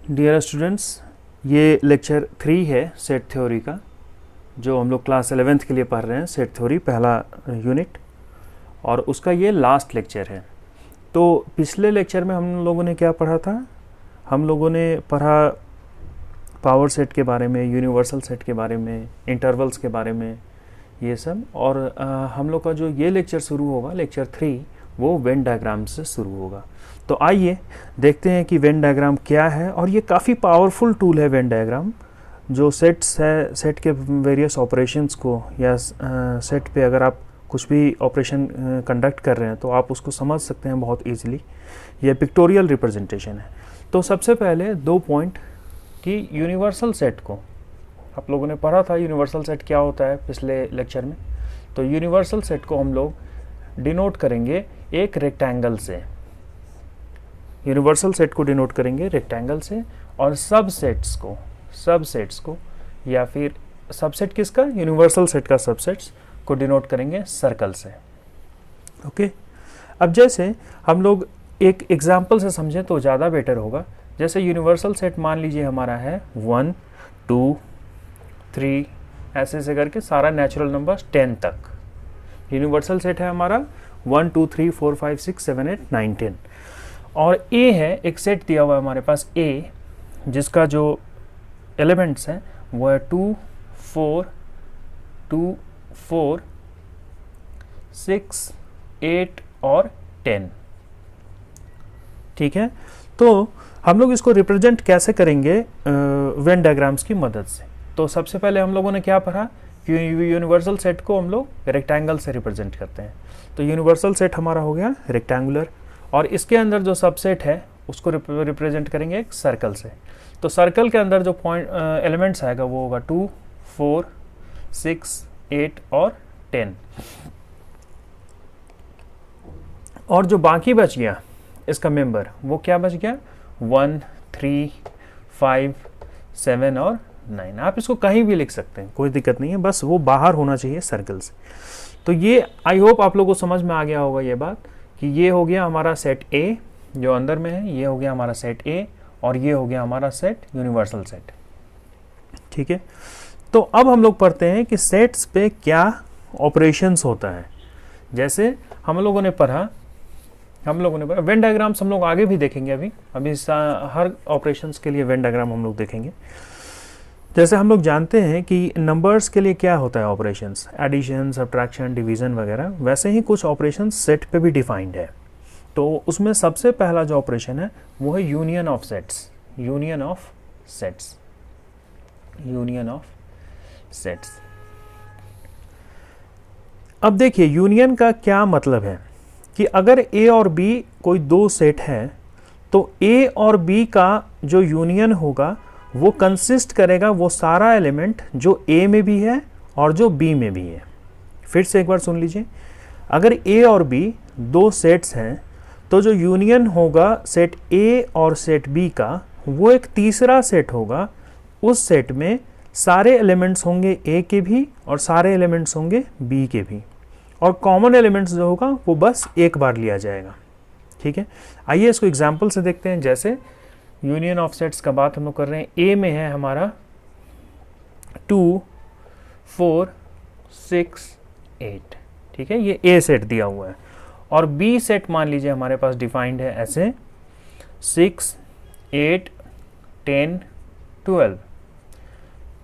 Dear students, ये lecture 3 है set theory का, जो हम लोग क्लास 11th के लिए पढ़ रहे हैं। सेट थ्योरी पहला यूनिट, और उसका ये लास्ट लेक्चर है। तो पिछले लेक्चर में हम लोगों ने क्या पढ़ा था? हम लोगों ने पढ़ा पावर सेट के बारे में, यूनिवर्सल सेट के बारे में, इंटरवल्स के बारे में, ये सब। और हम लोग का जो ये लेक्चर शुरू होगा, लेक्चर 3, वो वेन डायग्राम से शुरू होगा। तो आइए देखते हैं कि वेन डायग्राम क्या है। और ये काफ़ी पावरफुल टूल है वेन डायग्राम, जो सेट्स है, सेट के वेरियस ऑपरेशंस को, या सेट पे अगर आप कुछ भी ऑपरेशन कंडक्ट कर रहे हैं तो आप उसको समझ सकते हैं बहुत इजीली। ये पिक्टोरियल रिप्रेजेंटेशन है। तो सबसे पहले 2 पॉइंट कि यूनिवर्सल सेट को आप लोगों ने पढ़ा था, यूनिवर्सल सेट क्या होता है पिछले लेक्चर में। तो यूनिवर्सल सेट को हम लोग डिनोट करेंगे एक रेक्टेंगल से, यूनिवर्सल सेट को डिनोट करेंगे रेक्टेंगल से, और सबसेट्स को या फिर सबसेट किसका, यूनिवर्सल सेट का सबसेट्स को डिनोट करेंगे सर्कल से। ओके, अब जैसे हम लोग एक एग्जांपल से समझें तो ज़्यादा बेटर होगा। जैसे यूनिवर्सल सेट मान लीजिए हमारा है 1 2 3 ऐसे करके सारा नेचुरल नंबर्स 10 तक यूनिवर्सल सेट है हमारा। 1 2 3 4 5 6 7 8 9 10। और ए है, एक सेट दिया हुआ है हमारे पास ए, जिसका जो एलिमेंट्स हैं वो है 2 4 2 4 6 8 और 10। ठीक है, तो हम लोग इसको रिप्रेजेंट कैसे करेंगे वेन डायग्राम्स की मदद से। तो सबसे पहले हम लोगों ने क्या पढ़ा कि यूनिवर्सल सेट को हम लोग रेक्टेंगल से रिप्रेजेंट करते हैं। तो यूनिवर्सल सेट हमारा हो गया रेक्टेंगुलर, और इसके अंदर जो सबसेट है उसको रिप्रेजेंट करेंगे एक सर्कल से। तो सर्कल के अंदर जो पॉइंट एलिमेंट्स आएगा वो होगा 2 4 6 8 और 10। और जो बाकी बच गया इसका मेंबर, वो क्या बच गया, 1 3 5 7 और 9। आप इसको कहीं भी लिख सकते हैं, कोई दिक्कत नहीं है, बस वो बाहर होना चाहिए सर्कल से। तो ये आई होप आप लोगों को समझ में आ गया होगा ये बात, कि ये हो गया हमारा सेट ए जो अंदर में है, ये हो गया हमारा सेट ए, और ये हो गया हमारा सेट यूनिवर्सल सेट। ठीक है, तो अब हम लोग पढ़ते हैं कि सेट्स पे क्या ऑपरेशंस होता है। जैसे हम लोगों ने पढ़ा वेन डायग्राम्स हम लोग आगे भी देखेंगे। अभी हर ऑपरेशंस के लिए वेन डायग्राम हम लोग देखेंगे। जैसे हम लोग जानते हैं कि नंबर्स के लिए क्या होता है ऑपरेशंस, एडिशन, सब्ट्रैक्शन, डिवीजन वगैरह, वैसे ही कुछ ऑपरेशंस सेट पे भी डिफाइंड है। तो उसमें सबसे पहला जो ऑपरेशन है वो है union of sets. Union of sets. अब देखिए यूनियन का क्या मतलब है, कि अगर ए और बी कोई 2 सेट है, तो ए और बी का जो यूनियन होगा वो कंसिस्ट करेगा वो सारा एलिमेंट जो ए में भी है और जो बी में भी है। फिर से एक बार सुन लीजिए, अगर ए और बी 2 सेट्स हैं, तो जो यूनियन होगा सेट ए और सेट बी का, वो एक तीसरा सेट होगा। उस सेट में सारे एलिमेंट्स होंगे ए के भी और सारे एलिमेंट्स होंगे बी के भी, और कॉमन एलिमेंट्स जो होगा वो बस एक बार लिया जाएगा। ठीक है, आइए इसको एग्जाम्पल से देखते हैं। जैसे यूनियन ऑफ सेट्स का बात हम लोग कर रहे हैं, ए में है हमारा 2 4 6 8। ठीक है, ये ए सेट दिया हुआ है, और बी सेट मान लीजिए हमारे पास डिफाइंड है ऐसे 6 8 10 12।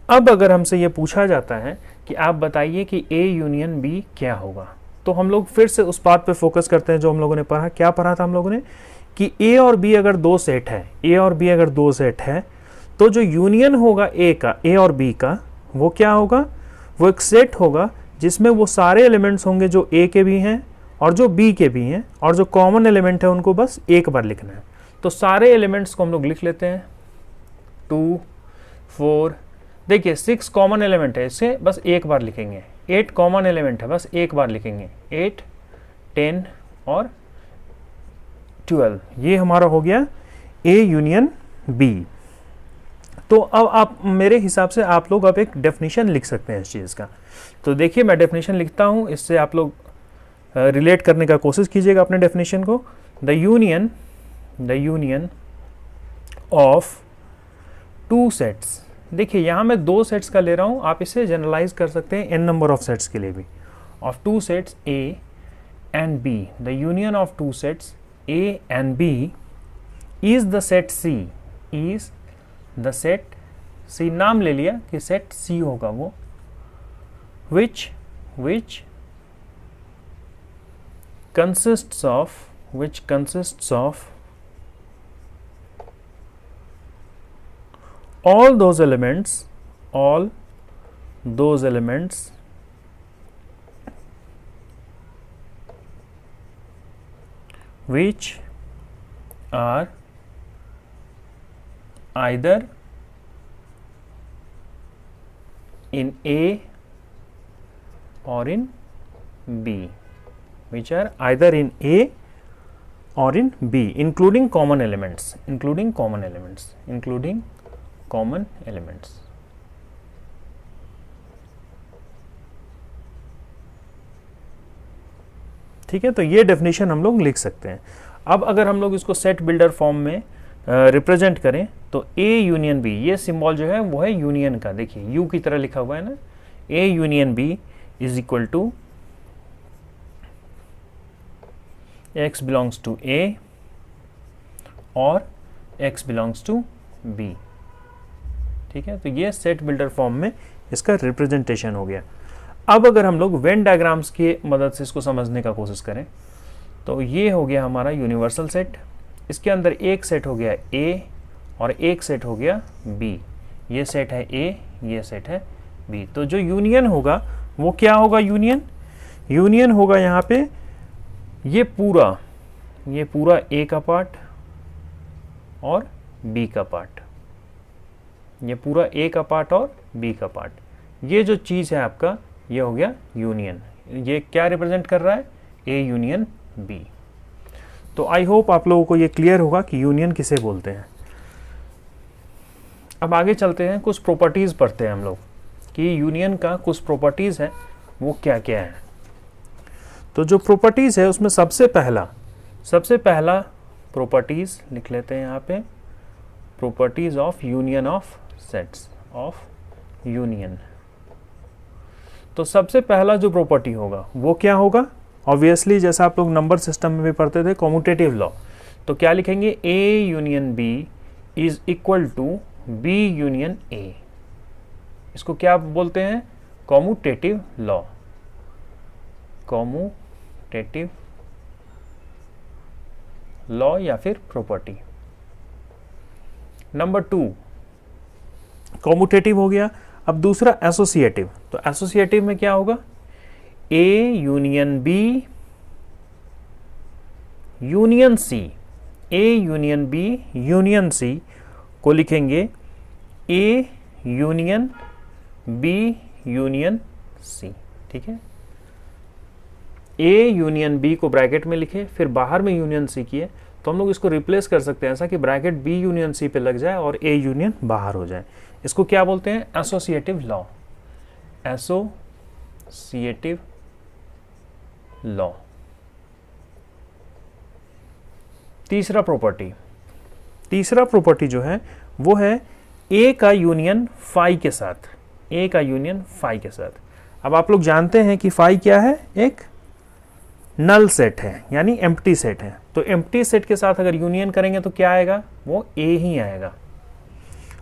अब अगर हमसे ये पूछा जाता है कि आप बताइए कि ए यूनियन बी क्या होगा, तो हम लोग फिर से उस बात पे फोकस करते हैं जो हम लोगों ने पढ़ा। क्या पढ़ा था हम लोगों ने, कि ए और बी अगर 2 सेट है, तो जो यूनियन होगा ए और बी का, वो क्या होगा, वो एक सेट होगा जिसमें वो सारे एलिमेंट्स होंगे जो ए के भी हैं और जो बी के भी हैं, और जो कॉमन एलिमेंट है उनको बस एक बार लिखना है। तो सारे एलिमेंट्स को हम लोग लिख लेते हैं 2 4। देखिए 6 कॉमन एलिमेंट है, इसे बस एक बार लिखेंगे। 8 कॉमन एलिमेंट है, बस एक बार लिखेंगे। 8 10 और 12। ये हमारा हो गया ए यूनियन बी। तो अब आप मेरे हिसाब से आप लोग अब एक डेफिनेशन लिख सकते हैं इस चीज़ का। तो देखिए मैं डेफिनेशन लिखता हूँ, इससे आप लोग रिलेट करने का कोशिश कीजिएगा अपने डेफिनेशन को। The union of to sets, देखिए यहाँ मैं दो सेट्स का ले रहा हूँ, आप इसे जनरलाइज कर सकते हैं n नंबर ऑफ सेट्स के लिए भी, of two sets A and B, the union of two sets A and B is the set C, is the set C, नाम ले लिया कि सेट C होगा वो, which consists of all those elements which are either in A or in B, which are either in A or in B, including common elements. ठीक है, तो ये डेफिनेशन हम लोग लिख सकते हैं। अब अगर हम लोग इसको सेट बिल्डर फॉर्म में रिप्रेजेंट करें तो A यूनियन B, ये सिंबल जो है वो है यूनियन का, देखिए U की तरह लिखा हुआ है ना, A union B is equal to x belongs to A और x belongs to B। ठीक है, तो ये सेट बिल्डर फॉर्म में इसका रिप्रेजेंटेशन हो गया। अब अगर हम लोग वेन डायग्राम्स की मदद से इसको समझने का कोशिश करें तो ये हो गया हमारा यूनिवर्सल सेट, इसके अंदर एक सेट हो गया A और एक सेट हो गया B, ये सेट है A, ये सेट है B। तो जो यूनियन होगा वो क्या होगा, यूनियन होगा यहाँ पे ये पूरा A का पार्ट और B का पार्ट, ये पूरा A का पार्ट और B का पार्ट, ये जो चीज़ है आपका ये हो गया यूनियन। ये क्या रिप्रेजेंट कर रहा है, A यूनियन B। तो आई होप आप लोगों को ये क्लियर होगा कि यूनियन किसे बोलते हैं। अब आगे चलते हैं, कुछ प्रॉपर्टीज़ पढ़ते हैं हम लोग कि यूनियन का कुछ प्रॉपर्टीज़ है वो क्या क्या है। तो जो प्रॉपर्टीज़ है उसमें सबसे पहला प्रॉपर्टीज़ लिख लेते हैं यहाँ पे, properties of union of sets of union. तो सबसे पहला जो प्रॉपर्टी होगा वो क्या होगा, ऑब्वियसली जैसा आप लोग नंबर सिस्टम में भी पढ़ते थे कॉम्यूटेटिव लॉ, तो क्या लिखेंगे, A union B is equal to B union A। इसको क्या बोलते हैं, कॉम्यूटेटिव लॉ, कॉम्यूटेटिव लॉ या फिर प्रॉपर्टी। नंबर 2 कॉम्यूटेटिव हो गया। अब दूसरा एसोसिएटिव, तो एसोसिएटिव में क्या होगा, A union B union C, A union B union C को लिखेंगे A union B union C। ठीक है, A यूनियन B को ब्रैकेट में लिखे, फिर बाहर में यूनियन C किए, तो हम लोग इसको रिप्लेस कर सकते हैं ऐसा कि ब्रैकेट B यूनियन C पे लग जाए और A यूनियन बाहर हो जाए। इसको क्या बोलते हैं, एसोसिएटिव लॉ, एसोसिएटिव लॉ। तीसरा प्रॉपर्टी जो है वो है A का यूनियन फाई के साथ, A का यूनियन फाई के साथ। अब आप लोग जानते हैं कि फाई क्या है, एक नल सेट है यानी एम्प्टी सेट है। तो एम्प्टी सेट के साथ अगर यूनियन करेंगे तो क्या आएगा, वो A ही आएगा,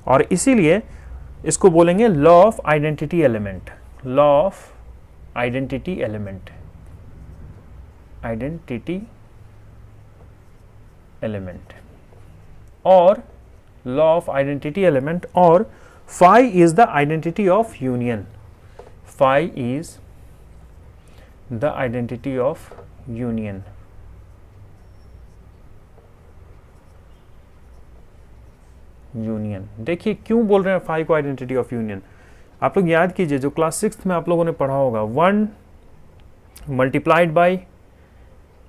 और इसीलिए इसको बोलेंगे law of identity element, law of identity element, identity element और लॉ ऑफ आइडेंटिटी एलिमेंट। और phi is the identity of union, phi is the identity of union. Union देखिए क्यों बोल रहे हैं फाई को आइडेंटिटी ऑफ यूनियन, आप लोग याद कीजिए जो क्लास 6 में आप लोगों ने पढ़ा होगा, 1 multiplied by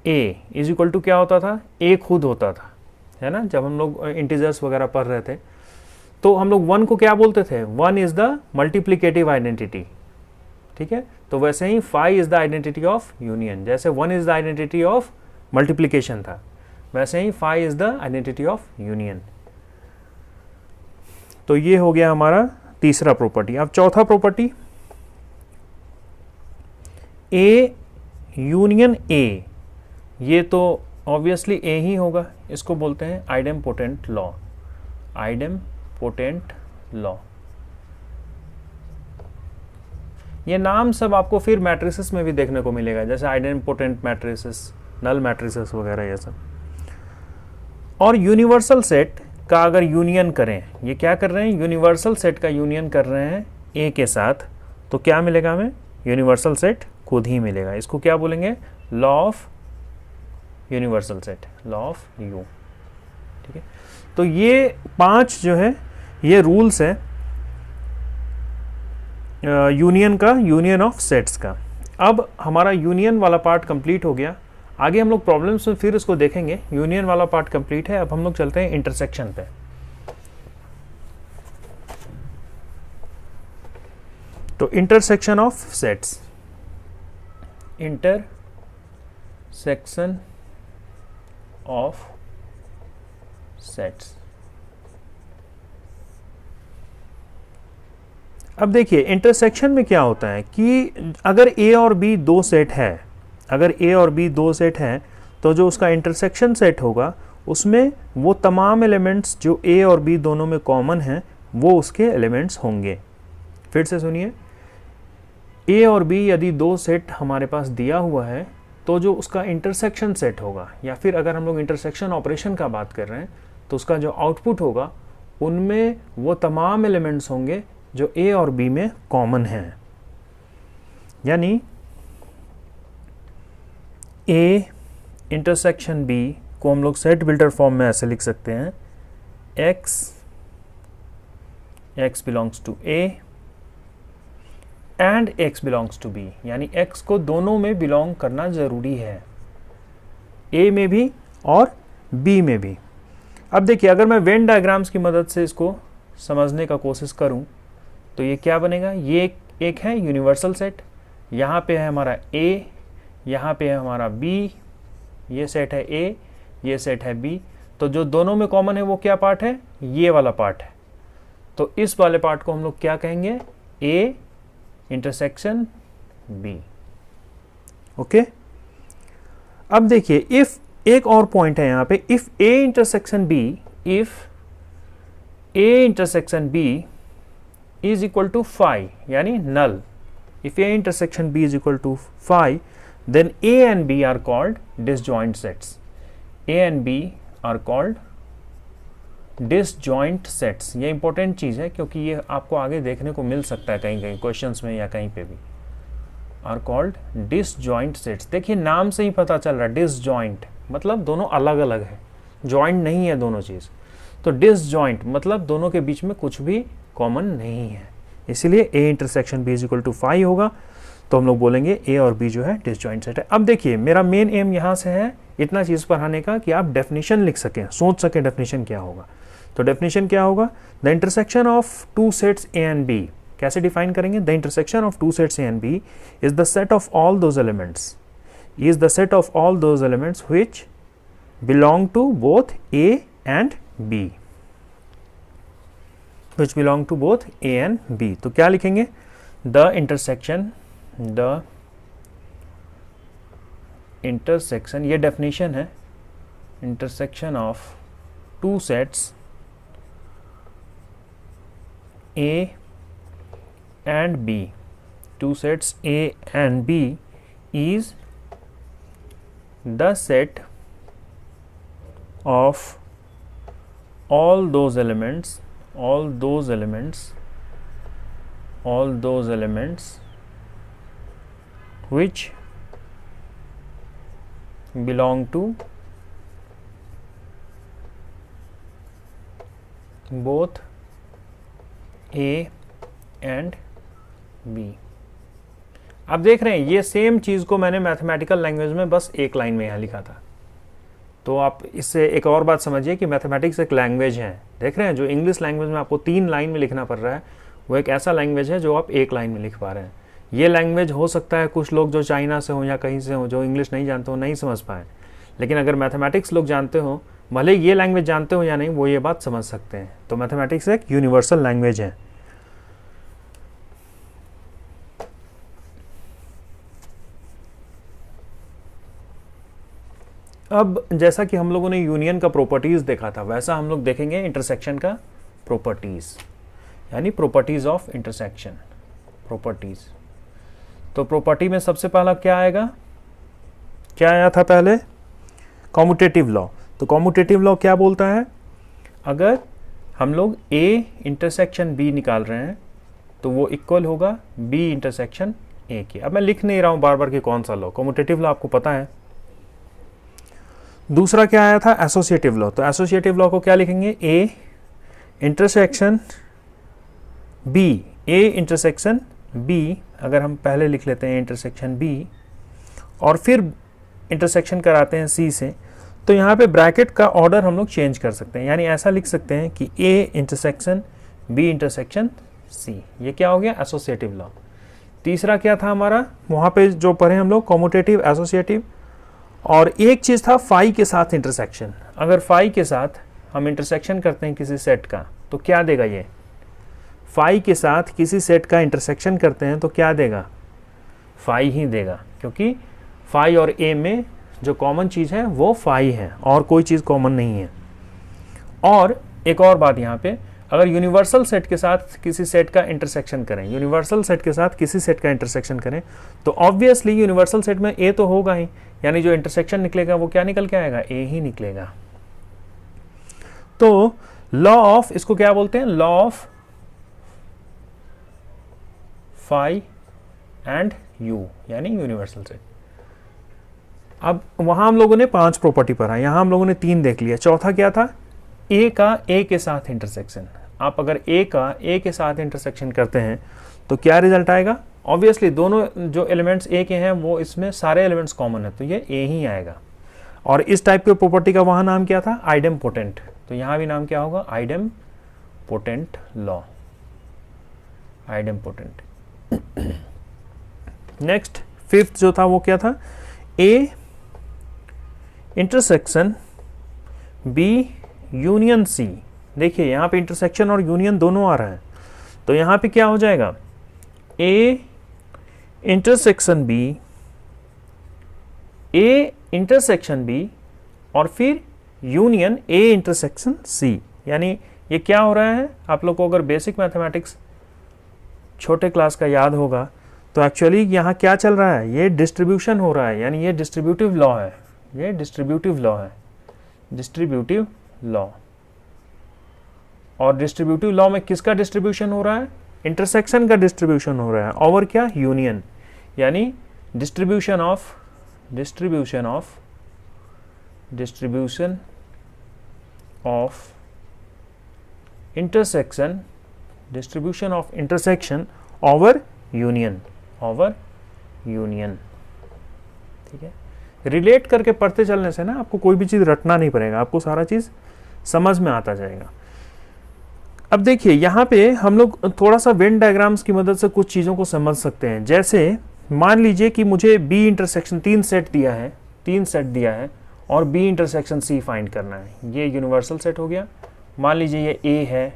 A is equal to क्या होता था, A खुद होता था, है ना। जब हम लोग इंटीजर्स वगैरह पढ़ रहे थे तो हम लोग 1 को क्या बोलते थे, 1 इज द मल्टीप्लिकेटिव आइडेंटिटी। ठीक है, तो वैसे ही phi is the identity of union, जैसे 1 is the identity of multiplication था, वैसे ही phi is the identity of union. तो ये हो गया हमारा तीसरा प्रॉपर्टी। अब चौथा प्रॉपर्टी, ए यूनियन ए, ये तो ऑब्वियसली ए ही होगा, इसको बोलते हैं आइडेम्पोटेंट लॉ। आइडेम्पोटेंट लॉ, ये नाम सब आपको फिर मैट्रिसेस में भी देखने को मिलेगा, जैसे आइडेम्पोटेंट मैट्रिसेस, नल मैट्रिसेस वगैरह ये सब। और यूनिवर्सल सेट का अगर यूनियन करें, ये क्या कर रहे हैं, यूनिवर्सल सेट का यूनियन कर रहे हैं ए के साथ, तो क्या मिलेगा हमें, यूनिवर्सल सेट खुद ही मिलेगा। इसको क्या बोलेंगे, law of universal set, law of you. ठीक है, तो ये 5 जो है ये रूल्स है यूनियन का, यूनियन ऑफ सेट्स का। अब हमारा यूनियन वाला पार्ट कंप्लीट हो गया। आगे हम लोग प्रॉब्लम्स में फिर इसको देखेंगे। यूनियन वाला पार्ट कंप्लीट है, अब हम लोग चलते हैं इंटरसेक्शन पे। तो intersection of sets, intersection of sets. अब देखिए इंटरसेक्शन में क्या होता है कि अगर ए और बी दो सेट है, अगर ए और बी दो सेट हैं, तो जो उसका इंटरसेक्शन सेट होगा उसमें वो तमाम एलिमेंट्स जो ए और बी दोनों में कॉमन हैं वो उसके एलिमेंट्स होंगे। फिर से सुनिए, ए और बी यदि दो सेट हमारे पास दिया हुआ है तो जो उसका इंटरसेक्शन सेट होगा, या फिर अगर हम लोग इंटरसेक्शन ऑपरेशन का बात कर रहे हैं तो उसका जो आउटपुट होगा उनमें वो तमाम एलिमेंट्स होंगे जो ए और बी में कॉमन हैं। यानी ए इंटरसेक्शन बी को हम लोग सेट बिल्डर फॉर्म में ऐसे लिख सकते हैं, x belongs to A and x belongs to B, यानी x को दोनों में बिलोंग करना जरूरी है, a में भी और b में भी। अब देखिए अगर मैं वेन डायग्राम्स की मदद से इसको समझने का कोशिश करूं तो ये क्या बनेगा, ये एक है यूनिवर्सल सेट, यहाँ पे है हमारा a, यहाँ पे है हमारा b, ये सेट है a, ये सेट है b, तो जो दोनों में कॉमन है वो क्या पार्ट है, ये वाला पार्ट है। तो इस वाले पार्ट को हम लोग क्या कहेंगे, a इंटरसेक्शन b। ओके, अब देखिए इफ, एक और पॉइंट है यहाँ पे, if a intersection b, if a intersection b is equal to phi, यानी null, if a intersection b is equal to phi, then a and b are called disjoint sets. a and b are called disjoint sets. ये important चीज़ है क्योंकि ये आपको आगे देखने को मिल सकता है कहीं कहीं क्वेश्चंस में या कहीं पे भी। are called disjoint sets. देखिए नाम से ही पता चल रहा है, disjoint मतलब दोनों अलग अलग है, joint नहीं है दोनों चीज़। तो disjoint मतलब दोनों के बीच में कुछ भी कॉमन नहीं है, इसीलिए a intersection b is equal to phi होगा। तो हम लोग बोलेंगे a और b जो है डिसजॉइंट सेट है। अब देखिए मेरा मेन एम यहाँ से है इतना चीज़ पढ़ाने का कि आप डेफिनेशन लिख सकें, सोच सकें डेफिनेशन क्या होगा। तो डेफिनेशन क्या होगा, the intersection of two sets a and b, कैसे डिफाइन करेंगे, the intersection of two sets a and b is the set of all those elements, is the set of all those elements which belong to both a and b, which belong to both a and b। तो क्या लिखेंगे, the intersection, ये definition है, intersection of two sets a and b, two sets a and b is the set of all those elements which belong to both A and B। आप देख रहे हैं ये सेम चीज़ को मैंने मैथमेटिकल लैंग्वेज में बस एक लाइन में यहाँ लिखा था। तो आप इससे एक और बात समझिए कि मैथमेटिक्स एक लैंग्वेज है। देख रहे हैं जो इंग्लिश लैंग्वेज में आपको 3 लाइन में लिखना पड़ रहा है वो एक ऐसा लैंग्वेज है जो आप एक लाइन में लिख पा रहे हैं। ये लैंग्वेज हो सकता है कुछ लोग जो चाइना से हो या कहीं से हो जो इंग्लिश नहीं जानते हो नहीं समझ पाए, लेकिन अगर मैथमेटिक्स लोग जानते हो भले ये लैंग्वेज जानते हो या नहीं, वो ये बात समझ सकते हैं। तो मैथमेटिक्स एक यूनिवर्सल लैंग्वेज है। अब जैसा कि हम लोगों ने यूनियन का प्रॉपर्टीज देखा था, वैसा हम लोग देखेंगे इंटरसेक्शन का प्रॉपर्टीज, यानी प्रॉपर्टीज ऑफ इंटरसेक्शन। प्रॉपर्टीज, तो प्रॉपर्टी में सबसे पहला क्या आएगा, क्या आया था पहले, कॉम्यूटेटिव लॉ। तो कॉम्यूटेटिव लॉ क्या बोलता है, अगर हम लोग A इंटरसेक्शन B निकाल रहे हैं तो वो इक्वल होगा B इंटरसेक्शन A के। अब मैं लिख नहीं रहा हूं बार बार कि कौन सा लॉ, कॉम्यूटेटिव लॉ आपको पता है। दूसरा क्या आया था, एसोसिएटिव लॉ। तो एसोसिएटिव लॉ को क्या लिखेंगे, A intersection B, A intersection B, अगर हम पहले लिख लेते हैं इंटरसेक्शन B और फिर इंटरसेक्शन कराते हैं C से, तो यहाँ पे ब्रैकेट का ऑर्डर हम लोग चेंज कर सकते हैं, यानी ऐसा लिख सकते हैं कि A intersection B intersection C। ये क्या हो गया, एसोसिएटिव लॉ। तीसरा क्या था हमारा, वहाँ पे जो पढ़े हम लोग, कॉम्यूटेटिव, एसोसिएटिव, और एक चीज़ था फाई के साथ इंटरसेक्शन। अगर फाई के साथ हम इंटरसेक्शन करते हैं किसी सेट का तो क्या देगा, ये फाई के साथ किसी सेट का इंटरसेक्शन करते हैं तो क्या देगा, फाई ही देगा, क्योंकि फाई और ए में जो कॉमन चीज़ है वो फाई है और कोई चीज़ कॉमन नहीं है। और एक और बात यहाँ पे, अगर यूनिवर्सल सेट के साथ किसी सेट का इंटरसेक्शन करें, यूनिवर्सल सेट के साथ किसी सेट का इंटरसेक्शन करें तो ऑब्वियसली यूनिवर्सल सेट में ए तो होगा ही, यानी जो इंटरसेक्शन निकलेगा वो क्या निकल के आएगा, ए ही निकलेगा। तो लॉ ऑफ, इसको क्या बोलते हैं, law of phi and U, यानी यूनिवर्सल सेट। अब वहां हम लोगों ने 5 प्रॉपर्टी पढ़ा, यहां हम लोगों ने 3 देख लिया। चौथा क्या था, ए का ए के साथ इंटरसेक्शन। आप अगर ए का ए के साथ इंटरसेक्शन करते हैं तो क्या रिजल्ट आएगा, ऑब्वियसली दोनों जो एलिमेंट्स ए के हैं वो इसमें सारे एलिमेंट्स कॉमन है तो ये ए ही आएगा। और इस टाइप के प्रॉपर्टी का वहां नाम क्या था, आइडेम्पोटेंट। तो यहां भी नाम क्या होगा, idempotent law, idempotent. Next fifth जो था वो क्या था, A intersection B union C. देखिए यहाँ पे इंटरसेक्शन और यूनियन दोनों आ रहा है, तो यहाँ पे क्या हो जाएगा, A intersection B, A intersection B और फिर यूनियन ए इंटरसेक्शन सी। यानी ये क्या हो रहा है, आप लोग को अगर बेसिक मैथमेटिक्स छोटे क्लास का याद होगा तो एक्चुअली यहाँ क्या चल रहा है, ये डिस्ट्रीब्यूशन हो रहा है, यानी ये डिस्ट्रीब्यूटिव लॉ है, ये डिस्ट्रीब्यूटिव लॉ है, डिस्ट्रीब्यूटिव लॉ। और डिस्ट्रीब्यूटिव लॉ में किसका डिस्ट्रीब्यूशन हो रहा है, इंटरसेक्शन का डिस्ट्रीब्यूशन हो रहा है ओवर क्या, यूनियन। यानी distribution of intersection, distribution of intersection over union, ठीक है। रिलेट करके पढ़ते चलने से ना आपको कोई भी चीज़ रटना नहीं पड़ेगा, आपको सारा चीज़ समझ में आता जाएगा। अब देखिए यहाँ पे हम लोग थोड़ा सा वेन डायग्राम्स की मदद से कुछ चीज़ों को समझ सकते हैं। जैसे मान लीजिए कि मुझे बी इंटरसेक्शन 3 सेट दिया है और बी इंटरसेक्शन सी फाइंड करना है। ये यूनिवर्सल सेट हो गया। मान लीजिए ये ए है,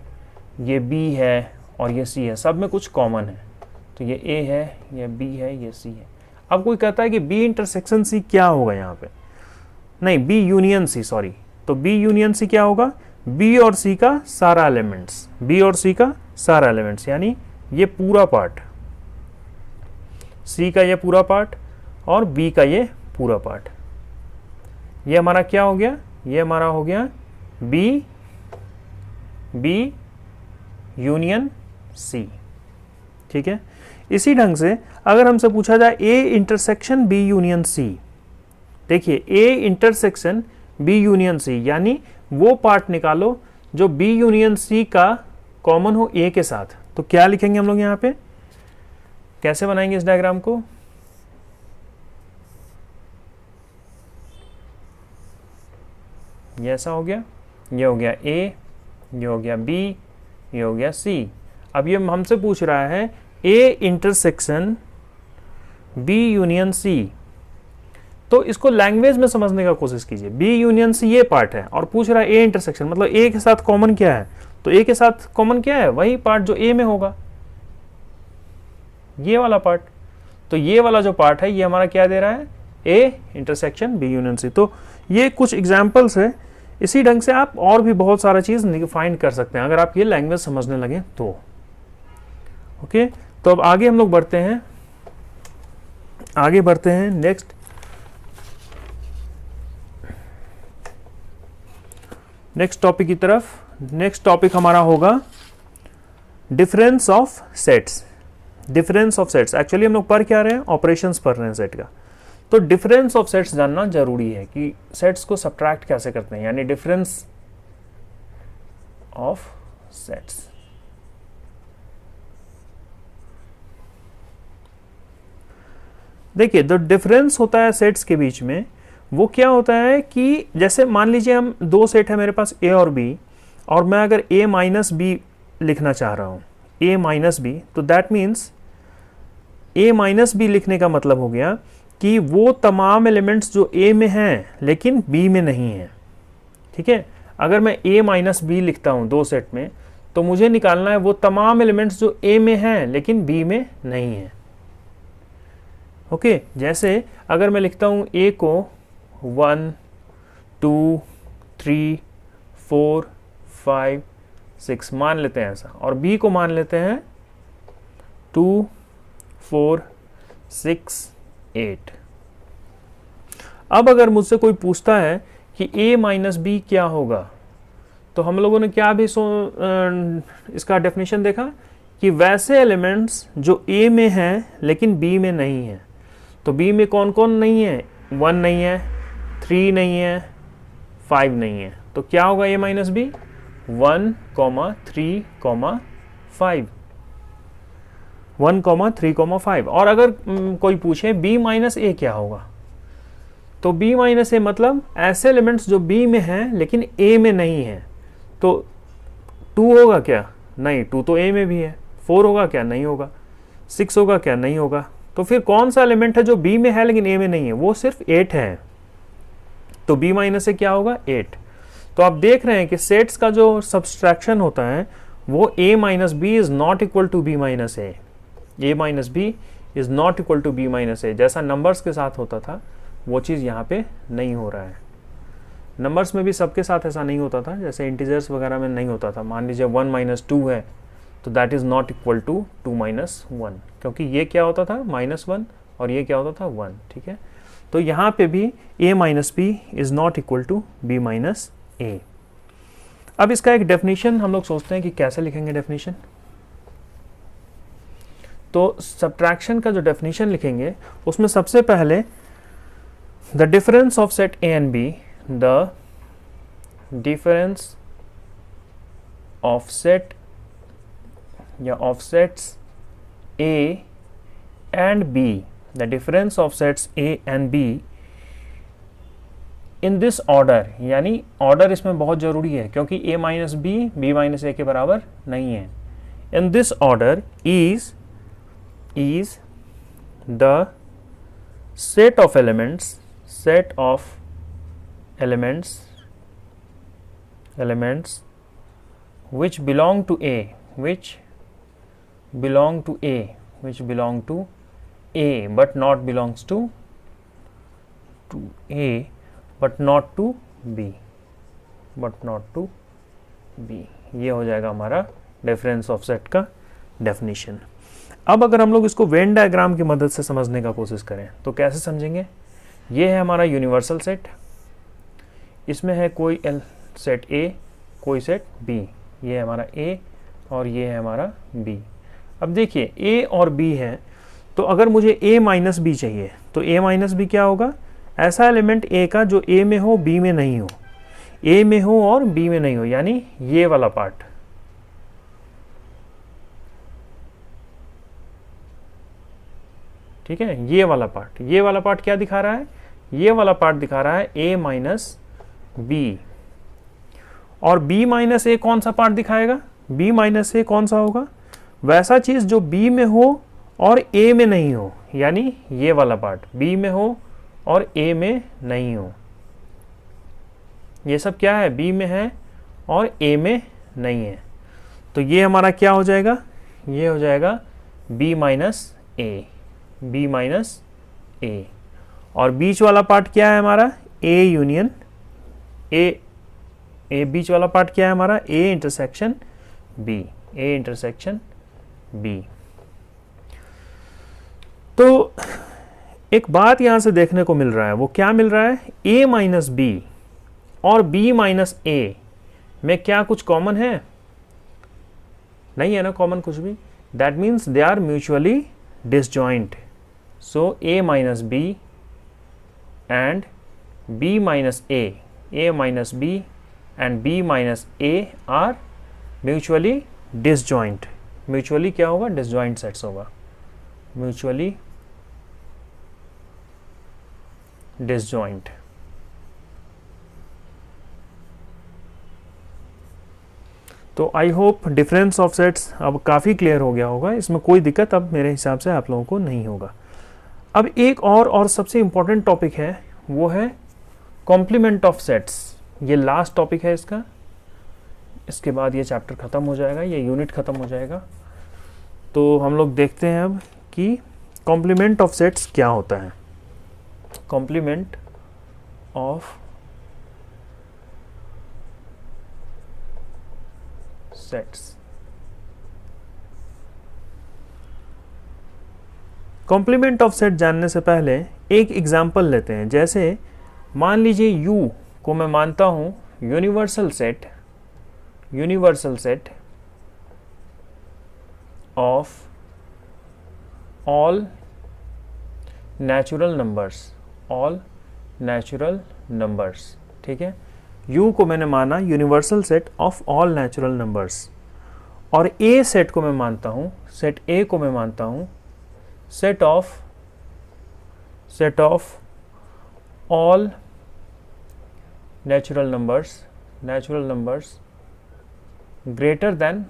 ये बी है और ये सी है, सब में कुछ कॉमन है। तो ये ए है, ये बी है, ये सी है। अब कोई कहता है कि बी इंटरसेक्शन सी क्या होगा, यहाँ पे नहीं, बी यूनियन सी, सॉरी। तो बी यूनियन सी क्या होगा, बी और सी का सारा एलिमेंट्स, बी और सी का सारा एलिमेंट्स, यानी ये पूरा पार्ट, सी का ये पूरा पार्ट और बी का ये पूरा पार्ट। ये हमारा क्या हो गया, ये हमारा हो गया बी यूनियन सी, ठीक है। इसी ढंग से अगर हमसे पूछा जाए A intersection B union C, देखिए A intersection B union C, यानी वो पार्ट निकालो जो बी यूनियन सी का कॉमन हो ए के साथ। तो क्या लिखेंगे हम लोग यहाँ पे, कैसे बनाएंगे इस डायग्राम को, ये ऐसा हो गया, ये हो गया ए, ये हो गया बी, ये हो गया सी। अब ये हमसे पूछ रहा है A intersection B union C, तो इसको लैंग्वेज में समझने का कोशिश कीजिए। बी यूनियन सी ये पार्ट है और पूछ रहा है ए इंटरसेक्शन, मतलब ए के साथ कॉमन क्या है, तो ए के साथ कॉमन क्या है, वही पार्ट जो ए में होगा, ये वाला पार्ट। तो ये वाला जो पार्ट है ये हमारा क्या दे रहा है, A intersection B union C. तो ये कुछ एग्जाम्पल्स है, इसी ढंग से आप और भी बहुत सारा चीज फाइंड कर सकते हैं अगर आप ये लैंग्वेज समझने लगे तो। ओके, तो अब आगे हम लोग बढ़ते हैं, नेक्स्ट टॉपिक की तरफ। नेक्स्ट टॉपिक हमारा होगा difference of sets. Difference of sets, actually हम लोग पढ़ क्या रहे हैं, ऑपरेशंस पढ़ रहे हैं सेट का। तो डिफरेंस ऑफ सेट्स जानना जरूरी है कि सेट्स को सब्ट्रैक्ट कैसे करते हैं, यानी डिफरेंस ऑफ सेट्स। देखिए, जो डिफरेंस होता है सेट्स के बीच में वो क्या होता है कि जैसे मान लीजिए हम दो सेट है मेरे पास ए और बी, और मैं अगर ए माइनस बी लिखना चाह रहा हूं, ए माइनस बी, तो that means A minus B लिखने का मतलब हो गया कि वो तमाम एलिमेंट्स जो ए में हैं लेकिन बी में नहीं है। ठीक है, अगर मैं ए माइनस बी लिखता हूं दो सेट में, तो मुझे निकालना है वो तमाम एलिमेंट्स जो ए में हैं लेकिन बी में नहीं है। ओके, जैसे अगर मैं लिखता हूं ए को 1 2 3 4 5 6 मान लेते हैं ऐसा, और बी को मान लेते हैं 2 4 6 8। अब अगर मुझसे कोई पूछता है कि a माइनस बी क्या होगा, तो हम लोगों ने क्या भी इसका डेफिनेशन देखा कि वैसे एलिमेंट्स जो a में हैं लेकिन b में नहीं है। तो b में कौन कौन नहीं है, 1 नहीं है, 3 नहीं है, 5 नहीं है। तो क्या होगा a माइनस बी, 1, 3, 5, 1, 3, 5। और अगर कोई पूछे b माइनस ए क्या होगा, तो b माइनस ए मतलब ऐसे एलिमेंट्स जो b में हैं लेकिन a में नहीं है। तो 2 होगा क्या, नहीं, 2 तो a में भी है। 4 होगा क्या, नहीं होगा। 6 होगा क्या, नहीं होगा। तो फिर कौन सा एलिमेंट है जो b में है लेकिन a में नहीं है, वो सिर्फ 8 है। तो b माइनस ए क्या होगा, 8। तो आप देख रहे हैं कि सेट्स का जो सब्सट्रैक्शन होता है वो a minus B is not equal to b minus A. a minus B is not equal to b minus A. जैसा नंबर्स के साथ होता था वो चीज़ यहाँ पे नहीं हो रहा है। नंबर्स में भी सबके साथ ऐसा नहीं होता था, जैसे इंटीजर्स वगैरह में नहीं होता था। मान लीजिए 1 माइनस 2 है तो that is not equal to 2 minus 1, क्योंकि ये क्या होता था, -1, और ये क्या होता था, 1। ठीक है, तो यहाँ पे भी a minus B is not equal to b minus A. अब इसका एक डेफिनेशन हम लोग सोचते हैं कि कैसे लिखेंगे डेफिनेशन। तो सब्ट्रैक्शन का जो डेफिनेशन लिखेंगे उसमें सबसे पहले the difference of set A and B, the difference of set या of sets A and B, the difference of sets A and B in this order, यानी ऑर्डर इसमें बहुत जरूरी है क्योंकि a minus B minus A के बराबर नहीं है। In this order is the set of elements which belong to A, which belong to A but not belongs to A but not to B, ये हो जाएगा हमारा डिफरेंस ऑफ सेट का definition. अब अगर हम लोग इसको वेन डायग्राम की मदद से समझने का कोशिश करें तो कैसे समझेंगे। ये है हमारा यूनिवर्सल सेट, इसमें है कोई सेट A, कोई सेट B, ये है हमारा A और ये है हमारा B। अब देखिए A और B है, तो अगर मुझे A माइनस बी चाहिए तो A माइनस बी क्या होगा, ऐसा एलिमेंट A का जो A में हो B में नहीं हो, A में हो और B में नहीं हो, यानी ये वाला पार्ट। ठीक है, ये वाला पार्ट क्या दिखा रहा है, ये वाला पार्ट दिखा रहा है A माइनस बी। और B माइनस ए कौन सा पार्ट दिखाएगा, B माइनस ए कौन सा होगा, वैसा चीज जो B में हो और A में नहीं हो, यानी ये वाला पार्ट B में हो और ए में नहीं हो। ये सब क्या है, बी में है और ए में नहीं है। तो ये हमारा क्या हो जाएगा, ये हो जाएगा बी माइनस ए, बी माइनस ए। और बीच वाला पार्ट क्या है हमारा, ए यूनियन ए, ए बीच वाला पार्ट क्या है हमारा, A intersection B, A intersection B. तो एक बात यहां से देखने को मिल रहा है, वो क्या मिल रहा है, ए माइनस बी और बी माइनस ए में क्या कुछ कॉमन है, नहीं है ना कॉमन कुछ भी। That means they are mutually disjoint. So A minus B and B minus A minus B and B minus A are mutually disjoint. Mutually क्या होगा, डिसजॉइंट सेट्स होगा, म्यूचुअली डिसजॉइंट। तो I hope difference of sets अब काफ़ी clear हो गया होगा, इसमें कोई दिक्कत अब मेरे हिसाब से आप लोगों को नहीं होगा। अब एक और सबसे इम्पॉर्टेंट टॉपिक है, वो है कॉम्प्लीमेंट ऑफ सेट्स। ये लास्ट टॉपिक है इसका, इसके बाद ये चैप्टर ख़त्म हो जाएगा, ये यूनिट ख़त्म हो जाएगा। तो हम लोग देखते हैं अब कि कॉम्प्लीमेंट ऑफ सेट्स क्या होता है। Complement of sets, complement of set जानने से पहले एक एग्जांपल लेते हैं। जैसे मान लीजिए U को मैं मानता हूं universal set, universal set of all natural numbers, all natural numbers. ठीक है, U को मैंने माना universal set of all natural numbers, और A सेट को मैं मानता हूं, सेट A को मैं मानता हूं set of all natural numbers greater than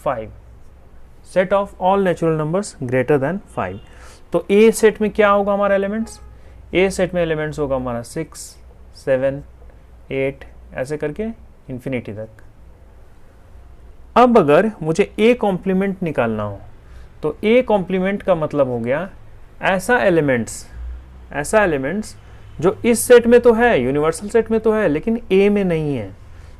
5, set of all natural numbers greater than 5। तो A सेट में क्या होगा हमारा एलिमेंट्स, A सेट में एलिमेंट्स होगा हमारा 6, 7, 8 ऐसे करके इन्फिनिटी तक। अब अगर मुझे A कॉम्प्लीमेंट निकालना हो तो A कॉम्प्लीमेंट का मतलब हो गया ऐसा एलिमेंट्स जो इस सेट में तो है, यूनिवर्सल सेट में तो है, लेकिन A में नहीं है।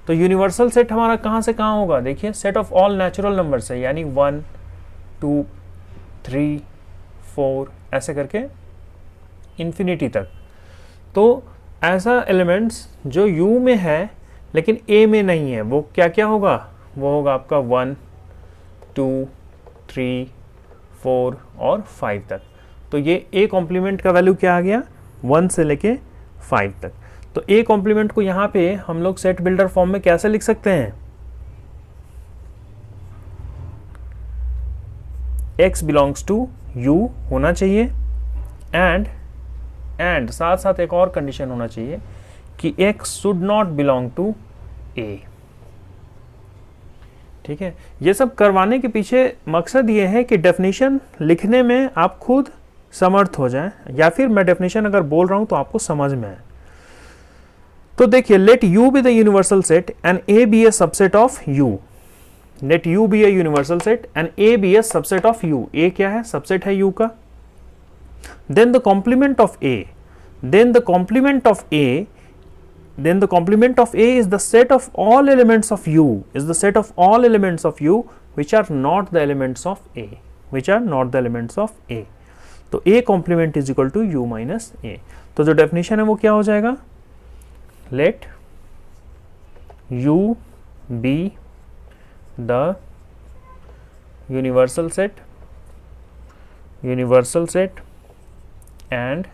तो यूनिवर्सल सेट हमारा कहाँ से कहाँ होगा, देखिए set of all natural numbers है, यानी 1, 2, 3, 4 ऐसे करके इन्फिनिटी तक। तो ऐसा एलिमेंट्स जो U में है लेकिन A में नहीं है, वो क्या क्या होगा, वो होगा आपका 1, 2, 3, 4 और 5 तक। तो ये A कॉम्प्लीमेंट का वैल्यू क्या आ गया, 1 से लेके 5 तक। तो A कॉम्प्लीमेंट को यहाँ पे हम लोग सेट बिल्डर फॉर्म में कैसे लिख सकते हैं, X बिलोंग्स टू U होना चाहिए, एंड साथ साथ एक और कंडीशन होना चाहिए कि X should not belong to A। ठीक है, ये सब करवाने के पीछे मकसद ये है कि डेफिनेशन लिखने में आप खुद समर्थ हो जाएं, या फिर मैं डेफिनेशन अगर बोल रहा हूं तो आपको समझ में आए। तो देखिए, let U be the universal set and A be a subset of U। Let U be a universal set and A be a subset of U। A क्या है, सबसेट है U का। Then the complement of A, then the complement of A is the set of all elements of U, is the set of all elements of U which are not the elements of A, which are not the elements of A. तो A complement is equal to U minus A. तो जो definition है वो क्या हो जाएगा, let U be the universal set and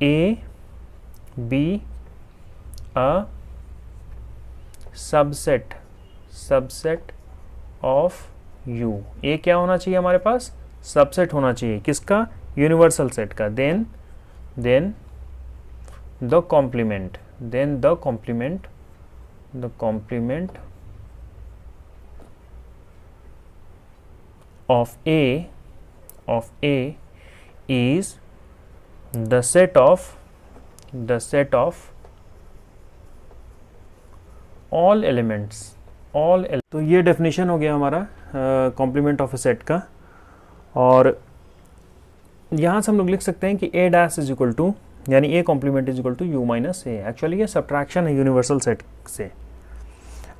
A be a subset of U। A क्या होना चाहिए हमारे पास, सबसेट होना चाहिए, किसका, यूनिवर्सल सेट का। Then the complement of A is the set of all elements, तो ये डेफिनेशन हो गया हमारा कॉम्प्लीमेंट ऑफ ए सेट का। और यहाँ से हम लोग लिख सकते हैं कि A dash is equal to, यानी A complement is equal to U minus A. Actually ये सब्ट्रैक्शन है यूनिवर्सल सेट से।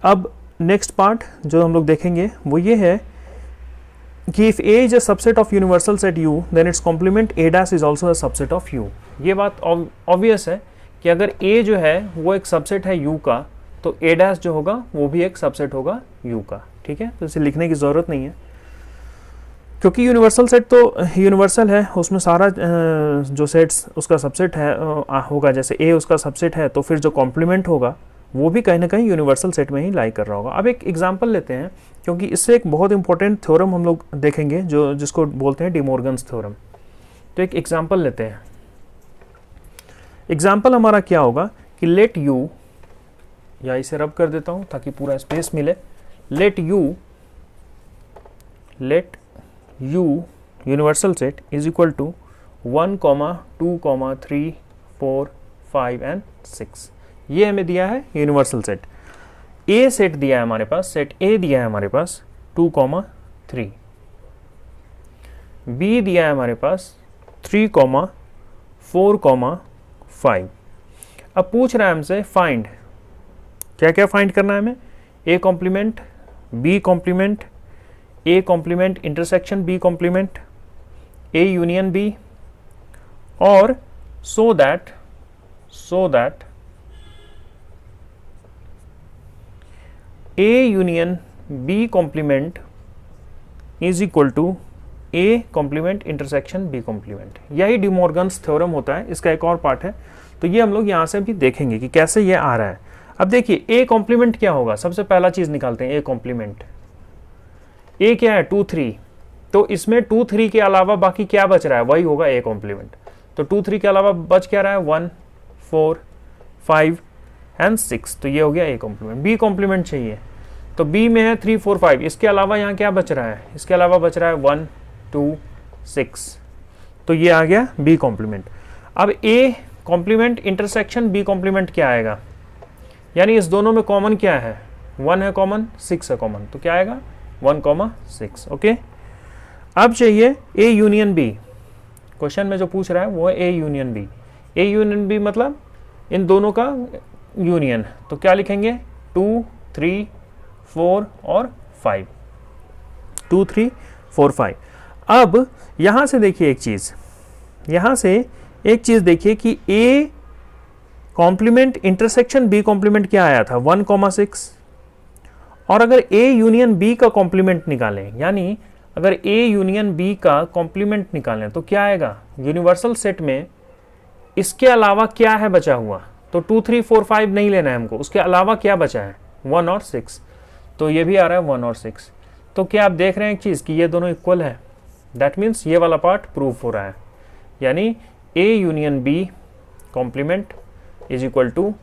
अब नेक्स्ट पार्ट जो हम लोग देखेंगे वो ये है कि if A is a subset of universal set U then its complement A dash is also a subset of U. ये बात ऑब्वियस है कि अगर ए जो है वो एक सबसेट है यू का, तो ए डैश जो होगा वो भी एक सबसेट होगा यू का। ठीक है, तो इसे लिखने की ज़रूरत नहीं है, क्योंकि यूनिवर्सल सेट तो यूनिवर्सल है, उसमें सारा जो सेट्स उसका सबसेट है होगा। जैसे ए उसका सबसेट है, तो फिर जो कॉम्प्लीमेंट होगा वो भी कहीं ना कहीं यूनिवर्सल सेट में ही लाई कर रहा होगा। अब एक एग्जांपल लेते हैं, क्योंकि इससे एक बहुत इंपॉर्टेंट थ्योरम हम लोग देखेंगे जो जिसको बोलते हैं डी मॉर्गन्स थ्योरम। तो एक एग्जांपल लेते हैं। एग्जांपल हमारा क्या होगा कि लेट यू, या इसे रब कर देता हूं ताकि पूरा स्पेस मिले। Let U universal set is equal to 1, 2, 3, 4, 5 and 6। ये हमें दिया है यूनिवर्सल सेट। ए सेट दिया है हमारे पास, सेट ए दिया है हमारे पास 2, 3। बी दिया है हमारे पास 3, 4, 5। अब पूछ रहा है हमसे फाइंड, क्या क्या फाइंड करना है हमें? A complement, B complement, A complement intersection B complement, A union B, और so that A union B complement is equal to A complement intersection B complement. यही डी मॉर्गन्स थ्योरम होता है। इसका एक और पार्ट है, तो ये हम लोग यहाँ से भी देखेंगे कि कैसे ये आ रहा है। अब देखिए ए कॉम्प्लीमेंट क्या होगा, सबसे पहला चीज निकालते हैं ए कॉम्प्लीमेंट। ए क्या है? 2, 3। तो इसमें 2, 3 के अलावा बाकी क्या बच रहा है, वही होगा ए कॉम्प्लीमेंट। तो 2, 3 के अलावा बच क्या रहा है? 1, 4, 5 एंड 6। तो ये हो गया ए कॉम्प्लीमेंट। बी कॉम्प्लीमेंट चाहिए, तो बी में है 3, 4, 5। इसके अलावा यहाँ क्या बच रहा है? इसके अलावा बच रहा है 1, 2, 6। तो ये आ गया बी कॉम्प्लीमेंट। अब A complement intersection B complement क्या आएगा, यानी इस दोनों में कॉमन क्या है? 1 है कॉमन, 6 है कॉमन, तो क्या आएगा? 1, 6। ओके। अब चाहिए ए यूनियन बी। क्वेश्चन में जो पूछ रहा है वो है A union B. A union B मतलब इन दोनों का यूनियन। तो क्या लिखेंगे? 2, 3, 4 और 5। 2, 3, 4, 5। अब यहां से देखिए एक चीज देखिए कि A complement intersection B complement क्या आया था? 1, 6। और अगर ए यूनियन बी का कॉम्प्लीमेंट निकालें, यानी अगर ए यूनियन बी का कॉम्प्लीमेंट निकालें तो क्या आएगा? यूनिवर्सल सेट में इसके अलावा क्या है बचा हुआ? तो 2, 3, 4, 5 नहीं लेना है हमको, उसके अलावा क्या बचा है? 1 और 6। तो ये भी आ रहा है 1 और 6। तो क्या आप देख रहे हैं एक चीज कि ये दोनों इक्वल है? दैट मीन्स ये वाला पार्ट प्रूफ हो रहा है, यानी A union B complement is equal to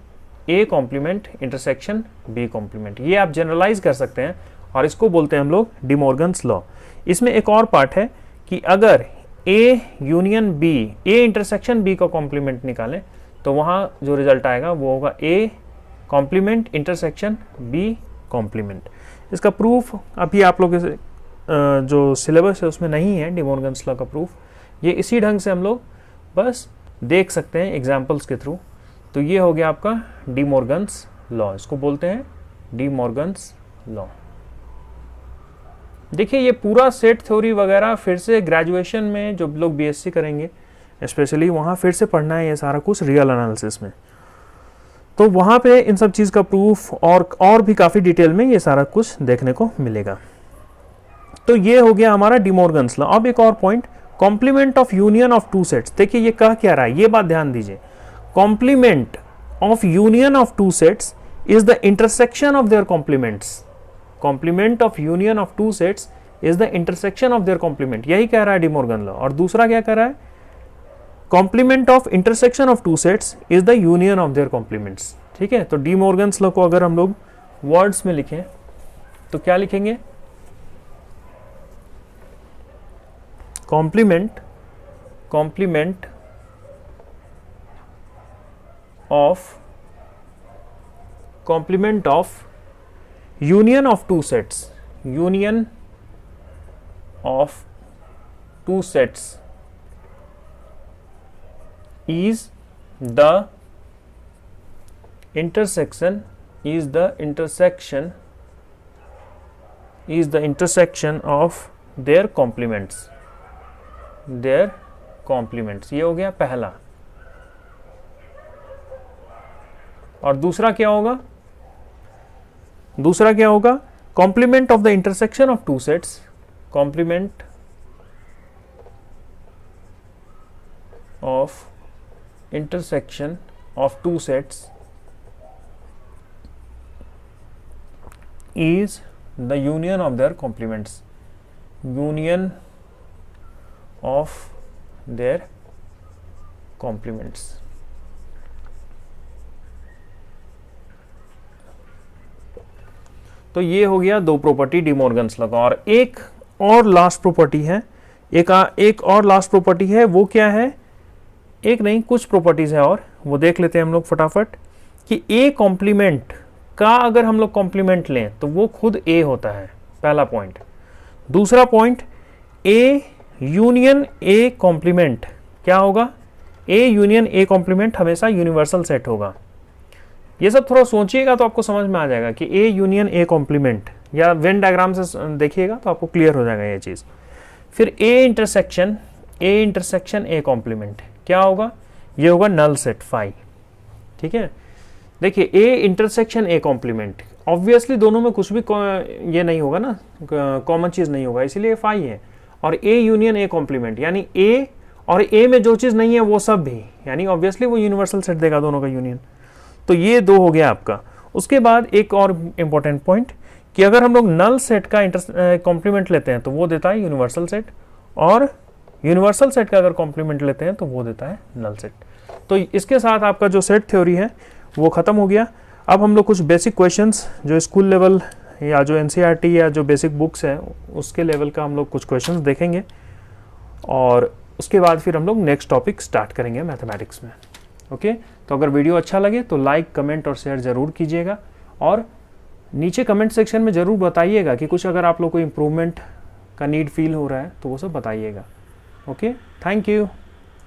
A complement intersection B complement. ये आप जनरलाइज कर सकते हैं और इसको बोलते हैं हम लोग डी मॉर्गन्स लॉ। इसमें एक और पार्ट है कि अगर A union B, A intersection B का कॉम्प्लीमेंट निकालें तो वहां जो रिजल्ट आएगा वो होगा A complement intersection B complement. इसका प्रूफ अभी आप लोग जो सिलेबस है उसमें नहीं है डी मॉर्गन्स लॉ का प्रूफ। ये इसी ढंग से हम लोग बस देख सकते हैं एग्जाम्पल्स के थ्रू। तो ये हो गया आपका डी मॉर्गन्स लॉ, इसको बोलते हैं डी मॉर्गन्स लॉ। देखिए ये पूरा सेट थ्योरी वगैरह फिर से ग्रेजुएशन में जो लोग बीएससी करेंगे स्पेशली वहाँ फिर से पढ़ना है ये सारा कुछ रियल एनालिसिस में। तो वहाँ पे इन सब चीज़ का प्रूफ और भी काफ़ी डिटेल में ये सारा कुछ देखने को मिलेगा। तो ये हो गया हमारा डी मॉर्गन्स लॉ। अब एक और point, complement of union of two sets. देखिए ये कह क्या रहा है, ये बात ध्यान दीजिए। Complement of union of two sets is the intersection of their complements. Complement of union of two sets is the intersection of their complement, यही कह रहा है डी मॉर्गन लॉ। और दूसरा क्या कह रहा है? Complement of intersection of two sets is the union of their complements. ठीक है, तो डी मॉर्गन्स लॉ को अगर हम लोग वर्ड्स में लिखें तो क्या लिखेंगे? Complement of complement of union of two sets, union of two sets is the intersection of their complements, ये हो गया पहला। और दूसरा क्या होगा, complement of the intersection of two sets, complement of intersection of two sets is the union of their complements, union of their complements। तो ये हो गया दो प्रॉपर्टी डी मॉर्गन्स लॉ का। और एक और लास्ट प्रॉपर्टी है, एक और लास्ट प्रॉपर्टी है, वो क्या है, एक नहीं कुछ प्रॉपर्टीज है और वो देख लेते हैं हम लोग फटाफट कि ए कॉम्प्लीमेंट का अगर हम लोग कॉम्प्लीमेंट लें तो वो खुद ए होता है, पहला पॉइंट। दूसरा point, A union A complement क्या होगा, ए यूनियन ए कॉम्प्लीमेंट हमेशा यूनिवर्सल सेट होगा। ये सब थोड़ा सोचिएगा तो आपको समझ में आ जाएगा कि ए यूनियन ए कॉम्प्लीमेंट, या वेन डायग्राम से देखिएगा तो आपको क्लियर हो जाएगा ये चीज़। फिर ए इंटरसेक्शन ए कॉम्प्लीमेंट क्या होगा, ये होगा नल सेट फाई। ठीक है, देखिए A intersection A complement, obviously दोनों में कुछ भी ये नहीं होगा ना, कॉमन चीज़ नहीं होगा, इसीलिए फाई है। और ए यूनियन ए कॉम्प्लीमेंट यानी ए और ए में जो चीज़ नहीं है वो सब भी, यानी ऑब्वियसली वो यूनिवर्सल सेट देगा दोनों का यूनियन। तो ये दो हो गया आपका। उसके बाद एक और इम्पॉर्टेंट पॉइंट कि अगर हम लोग नल सेट का कॉम्प्लीमेंट लेते हैं तो वो देता है यूनिवर्सल सेट, और यूनिवर्सल सेट का अगर कॉम्प्लीमेंट लेते हैं तो वो देता है नल सेट। तो इसके साथ आपका जो सेट थ्योरी है वो ख़त्म हो गया। अब हम लोग कुछ बेसिक क्वेश्चंस जो स्कूल लेवल या जो एनसीईआरटी या जो बेसिक बुक्स हैं उसके लेवल का हम लोग कुछ क्वेश्चंस देखेंगे, और उसके बाद फिर हम लोग नेक्स्ट टॉपिक स्टार्ट करेंगे मैथमेटिक्स में। ओके, तो अगर वीडियो अच्छा लगे तो लाइक, कमेंट और शेयर ज़रूर कीजिएगा, और नीचे कमेंट सेक्शन में ज़रूर बताइएगा कि कुछ अगर आप लोग को इम्प्रूवमेंट का नीड फील हो रहा है तो वो सब बताइएगा। Okay, thank you.